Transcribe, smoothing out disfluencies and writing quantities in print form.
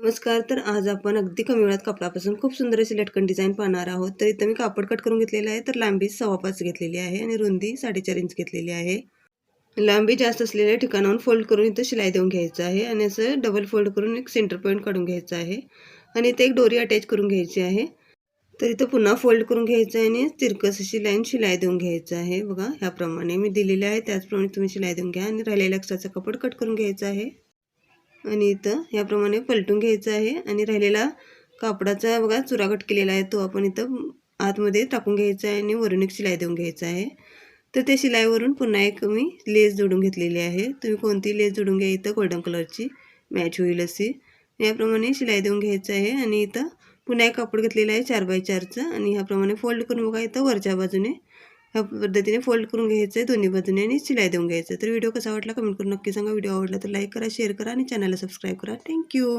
नमस्कार. तर आज आपण अगदी कमी वेळात कापडापासून खूप सुंदर अशी लटकन डिझाईन पाहणार आहोत. तर इथं मी कापड कट करून घेतलेलं आहे. तर लांबी 5.25 घेतलेली आहे आणि रुंदी 4.5 इंच घेतलेली आहे. लांबी जास्त असलेल्या ठिकाणाहून फोल्ड करून इथं शिलाई देऊन घ्यायचं आहे आणि असं डबल फोल्ड करून एक सेंटर पॉईंट काढून घ्यायचा आहे आणि इथे एक दोरी अटॅच करून घ्यायची आहे. तर इथं पुन्हा फोल्ड करून घ्यायचं आहे आणि तिरकस अशी लाईन शिलाई देऊन घ्यायचं आहे. बघा, ह्याप्रमाणे मी दिलेले आहे त्याचप्रमाणे तुम्ही शिलाई देऊन घ्या आणि राहिलेला एक्स्ट्राचा कापड कट करून घ्यायचा आहे. आणि इथं याप्रमाणे पलटून घ्यायचं आहे आणि राहिलेला कापडाचा बघा चुरा कट केलेला आहे तो आपण इथं आतमध्ये टाकून घ्यायचा आहे आणि वरून एक शिलाई देऊन घ्यायचा आहे. तर त्या शिलाईवरून पुन्हा एक मी लेस जोडून घेतलेली आहे. तुम्ही कोणती लेस जोडून घ्या, इथं गोल्डन कलरची मॅच होईल अशी. याप्रमाणे शिलाई देऊन घ्यायचं आहे आणि इथं पुन्हा एक कापड घेतलेलं आहे 4x4चं आणि ह्याप्रमाणे फोल्ड करून बघा इथं वरच्या बाजूने ह्या पद्धतीने फोल्ड करून घ्यायचं आहे दोन्ही बाजूने आणि शिलाई देऊन घ्यायचं. तर व्हिडिओ कसा वाटला कमेंट करून नक्की सांगा. व्हिडिओ आवडला तर लाईक करा, शेअर करा आणि चॅनलला सबस्क्राईब करा. थँक्यू.